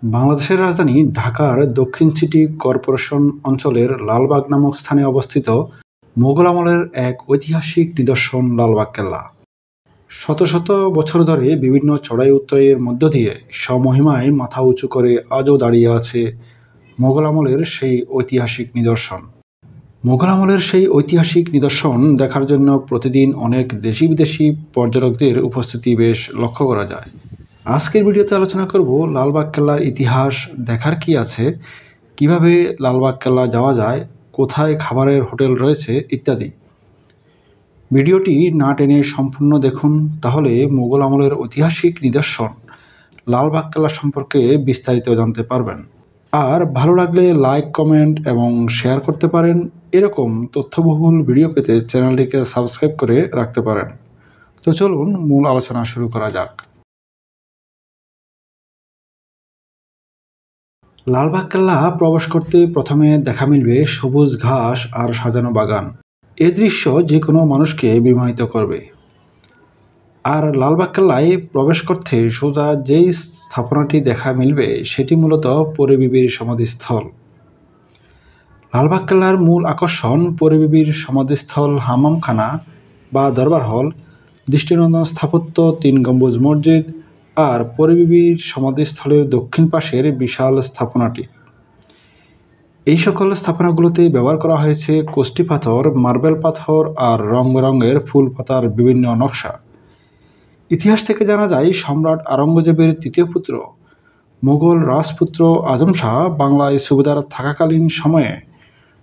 বাংলাদেশের রাজধানী ঢাকার দক্ষিণ সিটি কর্পোরেশন অঞ্চলের লালবাগ নামক স্থানে অবস্থিত মোগল আমলের এক ঐতিহাসিক নিদর্শন লালবাগ কেল্লা। শত শত বছর ধরে বিভিন্ন চড়াই উতরাইয়ের মধ্য দিয়ে স্বমহিমায় মাথা উঁচু করে আজও দাঁড়িয়ে আছে মোগল আমলের সেই ঐতিহাসিক নিদর্শন। মোগল আমলের সেই ঐতিহাসিক নিদর্শন দেখার জন্য প্রতিদিন অনেক দেশি বিদেশি পর্যটকদের উপস্থিতি বেশ লক্ষ্য করা যায়। আজকের ভিডিওতে আলোচনা করব লালবাগ কেল্লার ইতিহাস, দেখার কি আছে, কিভাবে লালবাগ কেল্লা যাওয়া যায়, কোথায় খাবারের হোটেল রয়েছে ইত্যাদি। ভিডিওটি না টেনে সম্পূর্ণ দেখুন, তাহলে মোগল আমলের ঐতিহাসিক নিদর্শন লালবাগ কেল্লা সম্পর্কে বিস্তারিত জানতে পারবেন। আর ভালো লাগলে লাইক, কমেন্ট এবং শেয়ার করতে পারেন। এরকম তথ্যবহুল ভিডিও পেতে চ্যানেলটিকে সাবস্ক্রাইব করে রাখতে পারেন। তো চলুন মূল আলোচনা শুরু করা যাক। লালবাগ কেল্লা প্রবেশ করতে প্রথমে দেখা মিলবে সবুজ ঘাস আর সাজানো বাগান। এ দৃশ্য যে কোনো মানুষকে বিমোহিত করবে। আর লালবাগ কেল্লায় প্রবেশ করতে সোজা যেই স্থাপনাটি দেখা মিলবে সেটি মূলত পরী বিবির সমাধিস্থল। লালবাগ কেল্লার মূল আকর্ষণ পরী বিবির সমাধিস্থল, হামামখানা বা দরবার হল, দৃষ্টিনন্দন স্থাপত্য, 3 গম্বুজ মসজিদ আর পরী বিবির সমাধিস্থলের দক্ষিণ পাশের বিশাল স্থাপনাটি। এই সকল স্থাপনাগুলোতে ব্যবহার করা হয়েছে কষ্টি পাথর, মার্বেল পাথর আর রং বেরঙের ফুল পাতার বিভিন্ন নকশা। ইতিহাস থেকে জানা যায়, সম্রাট আওরঙ্গজেবের 3য় পুত্র মোগল রাজপুত্র আজম শাহ বাংলায় সুবেদার থাকাকালীন সময়ে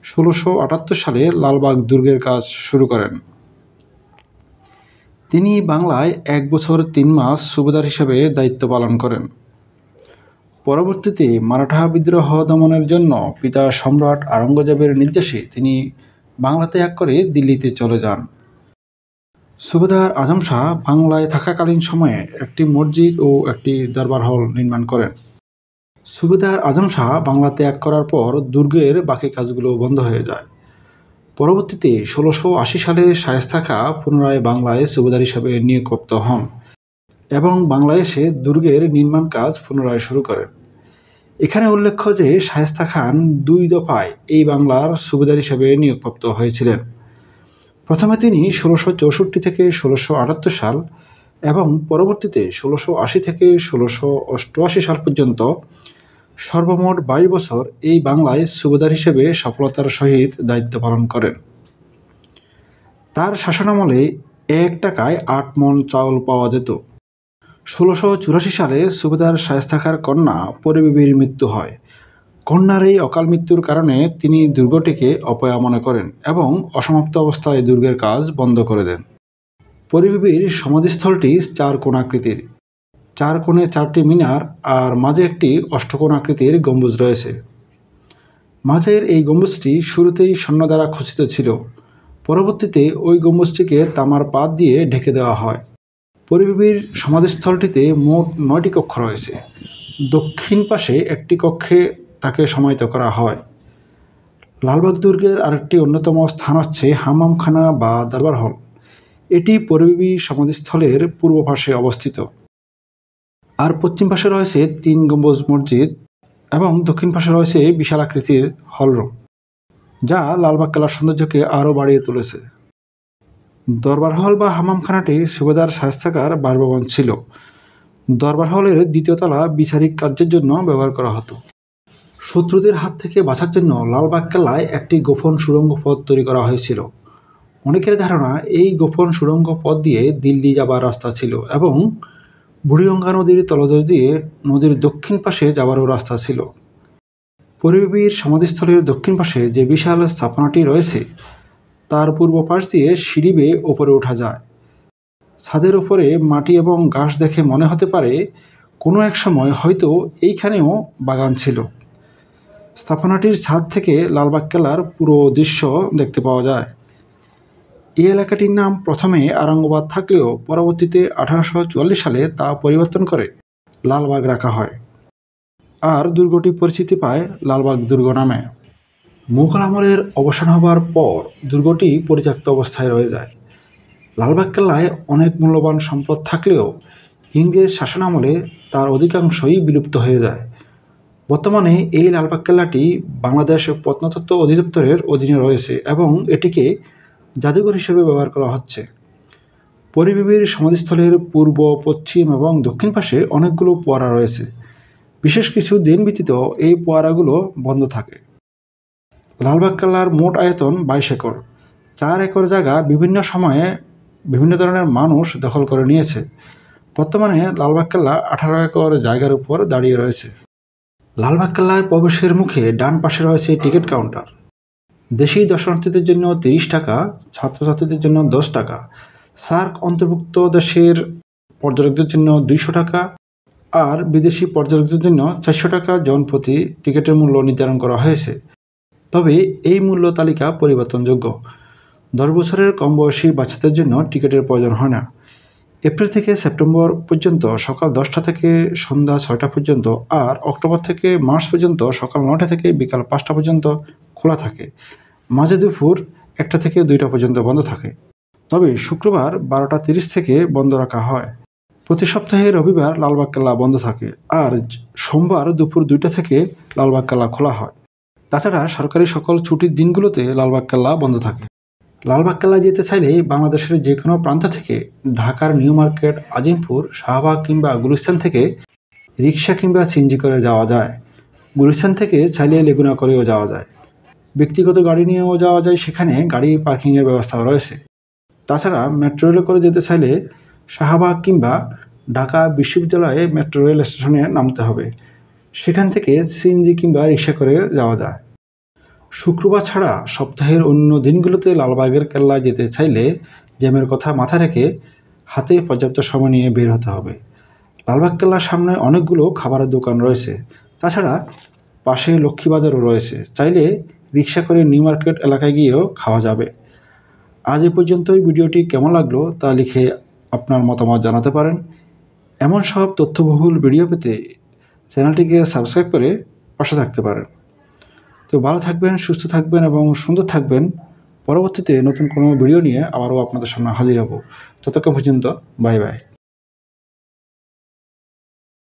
1678 সালে লালবাগ দুর্গের কাজ শুরু করেন। তিনি বাংলায় 1 বছর 3 মাস সুবেদার হিসেবে দায়িত্ব পালন করেন। পরবর্তীতে মারাঠা বিদ্রোহ দমনের জন্য পিতা সম্রাট আওরঙ্গজেবের নির্দেশে তিনি বাংলা ত্যাগ করে দিল্লিতে চলে যান। সুবেদার আজম শাহ বাংলায় থাকাকালীন সময়ে একটি মসজিদ ও একটি দরবার হল নির্মাণ করেন। সুবেদার আজম শাহ বাংলা ত্যাগ করার পর দুর্গের বাকি কাজগুলো বন্ধ হয়ে যায়। পরবর্তীতে 1680 সালে শায়েস্তা খাঁ পুনরায় বাংলায় সুবেদার হিসেবে নিয়োগপ্রাপ্ত হন এবং বাংলায় এসে দুর্গের নির্মাণ কাজ পুনরায় শুরু করেন। এখানে উল্লেখ্য যে শায়েস্তা খান 2 দফায় এই বাংলার সুবেদার হিসেবে নিয়োগপ্রাপ্ত হয়েছিলেন। প্রথমে তিনি 1664 থেকে 1678 সাল এবং পরবর্তীতে 1680 থেকে 1688 সাল পর্যন্ত সর্বমোট 22 বছর এই বাংলায় সুবেদার হিসেবে সফলতার সহিত দায়িত্ব পালন করেন। তার শাসনামলে 1 টাকায় 8 মণ চাউল পাওয়া যেত। 1684 সালে সুবেদার শায়েস্তা খাঁর কন্যা পরী বিবির মৃত্যু হয়। কন্যার এই অকাল মৃত্যুর কারণে তিনি দুর্গটিকে অপয়া মনে করেন এবং অসমাপ্ত অবস্থায় দুর্গের কাজ বন্ধ করে দেন। পরী বিবির সমাধিস্থলটি 4 কোণাকৃতির। 4 কোণে 4টি মিনার আর মাঝে একটি অষ্টকোণ আকৃতির গম্বুজ রয়েছে। মাঝের এই গম্বুজটি শুরুতেই স্বর্ণ দ্বারা খচিত ছিল। পরবর্তীতে ওই গম্বুজটিকে তামার পাত দিয়ে ঢেকে দেওয়া হয়। পরী বিবির সমাধিস্থলটিতে মোট 9টি কক্ষ রয়েছে। দক্ষিণ পাশে একটি কক্ষে তাকে সমাহিত করা হয়। লালবাগ দুর্গের আরেকটি অন্যতম স্থান হচ্ছে হামামখানা বা দরবার হল। এটি পরী বিবির সমাধিস্থলের পূর্ব পাশে অবস্থিত। আর পশ্চিম পাশে রয়েছে 3 গম্বুজ মসজিদ এবং দক্ষিণ পাশে রয়েছে বিশাল আকৃতির হলরুম, যা লালবাগ কেল্লার সৌন্দর্যকে আরও বাড়িয়ে তুলেছে। দরবার হল বা হামামখানাটি সুবেদার শায়েস্তা খাঁর বাসভবন ছিল। দরবার হলের 2য় তলা বিচারিক কার্যের জন্য ব্যবহার করা হতো। শত্রুদের হাত থেকে বাঁচার জন্য লালবাগ কেল্লায় একটি গোপন সুড়ঙ্গ পথ তৈরি করা হয়েছিল। অনেকের ধারণা এই গোপন সুড়ঙ্গ পথ দিয়ে দিল্লি যাবার রাস্তা ছিল এবং বুড়িগঙ্গা নদীর তলদেশ দিয়ে নদীর দক্ষিণ পাশে যাবারও রাস্তা ছিল। পরী বিবির সমাধিস্থলের দক্ষিণ পাশে যে বিশাল স্থাপনাটি রয়েছে তার পূর্ব পাশ দিয়ে সিঁড়ি বেয়ে ওপরে ওঠা যায়। ছাদের উপরে মাটি এবং ঘাস দেখে মনে হতে পারে কোনো এক সময় হয়তো এইখানেও বাগান ছিল। স্থাপনাটির ছাদ থেকে লালবাগ কেল্লার পুরো দৃশ্য দেখতে পাওয়া যায়। এই এলাকাটির নাম প্রথমে আওরঙ্গাবাদ থাকলেও পরবর্তীতে 1844 সালে তা পরিবর্তন করে লালবাগ রাখা হয় আর দুর্গটি পরিচিতি পায় লালবাগ দুর্গ নামে। মুঘল আমলের অবসান হবার পর দুর্গটি পরিত্যক্ত অবস্থায় রয়ে যায়। লালবাগ কেল্লায় অনেক মূল্যবান সম্পদ থাকলেও ইংরেজ শাসনামলে তার অধিকাংশই বিলুপ্ত হয়ে যায়। বর্তমানে এই লালবাগ কেল্লাটি বাংলাদেশ প্রত্নতত্ত্ব অধিদপ্তরের অধীনে রয়েছে এবং এটিকে জাদুঘর হিসেবে ব্যবহার করা হচ্ছে। পরিবিবির সমাধিস্থলের পূর্ব, পশ্চিম এবং দক্ষিণ পাশে অনেকগুলো ফোয়ারা রয়েছে। বিশেষ কিছু দিন ব্যতীত এই ফোয়ারাগুলো বন্ধ থাকে। লালবাগ কেল্লার মোট আয়তন 22 একর। 4 একর জায়গা বিভিন্ন সময়ে বিভিন্ন ধরনের মানুষ দখল করে নিয়েছে। বর্তমানে লালবাগ কেল্লা 18 একর জায়গার উপর দাঁড়িয়ে রয়েছে। লালবাগ কেল্লায় প্রবেশের মুখে ডান পাশে রয়েছে টিকিট কাউন্টার। দেশি দর্শনার্থীদের জন্য 30 টাকা, ছাত্রছাত্রীদের জন্য 10 টাকা, সার্ক অন্তর্ভুক্ত দেশের পর্যটকদের জন্য 200 টাকা আর বিদেশি পর্যটকদের জন্য 400 টাকা জন প্রতি টিকিটের মূল্য নির্ধারণ করা হয়েছে। তবে এই মূল্য তালিকা পরিবর্তনযোগ্য। 10 বছরের কম বয়সী বাচ্চাদের জন্য টিকিটের প্রয়োজন হয় না। এপ্রিল থেকে সেপ্টেম্বর পর্যন্ত সকাল 10টা থেকে সন্ধ্যা 6টা পর্যন্ত আর অক্টোবর থেকে মার্চ পর্যন্ত সকাল 9টা থেকে বিকাল 5টা পর্যন্ত খোলা থাকে। মাঝে দুপুর 1টা থেকে 2টা পর্যন্ত বন্ধ থাকে। তবে শুক্রবার 12টা 30 থেকে বন্ধ রাখা হয়। প্রতি সপ্তাহে রবিবার লালবাগ কেল্লা বন্ধ থাকে আর সোমবার দুপুর 2টা থেকে লালবাগ কেল্লা খোলা হয়। তাছাড়া সরকারি সকল ছুটির দিনগুলোতে লালবাগ কেল্লা বন্ধ থাকে। লালবাগ কেল্লায় যেতে চাইলে বাংলাদেশের যে কোনো প্রান্ত থেকে ঢাকার নিউ মার্কেট, আজিমপুর, শাহবাগ কিংবা গুলিস্তান থেকে রিক্সা কিংবা সিএনজি করে যাওয়া যায়। গুলিস্তান থেকে চাইলে লেগুনা করেও যাওয়া যায়। ব্যক্তিগত গাড়ি নিয়েও যাওয়া যায়, সেখানে গাড়ি পার্কিংয়ের ব্যবস্থাও রয়েছে। তাছাড়া মেট্রো রেলে করে যেতে চাইলে শাহবাগ কিংবা ঢাকা বিশ্ববিদ্যালয়ে মেট্রো রেল স্টেশনে নামতে হবে। সেখান থেকে সিএনজি কিংবা রিক্সা করে যাওয়া যায়। শুক্রবার ছাড়া সপ্তাহের অন্য দিনগুলোতে লালবাগের কেল্লায় যেতে চাইলে জ্যামের কথা মাথায় রেখে হাতে পর্যাপ্ত সময় নিয়ে বের হতে হবে। লালবাগ কেল্লার সামনে অনেকগুলো খাবারের দোকান রয়েছে। তাছাড়া পাশে লক্ষ্মীবাজারও রয়েছে। চাইলে রিক্সা করে নিউ মার্কেট এলাকায় গিয়েও খাওয়া যাবে। আজ এ পর্যন্তই। ভিডিওটি কেমন লাগলো তা লিখে আপনার মতামত জানাতে পারেন। এমন সব তথ্যবহুল ভিডিও পেতে চ্যানেলটিকে সাবস্ক্রাইব করে পাশে থাকতে পারেন। তো ভালো থাকবেন, সুস্থ থাকবেন এবং সুন্দর থাকবেন। পরবর্তীতে নতুন কোনো ভিডিও নিয়ে আবারও আপনাদের সামনে হাজির হব। ততক্ষণ পর্যন্ত বাই বাই।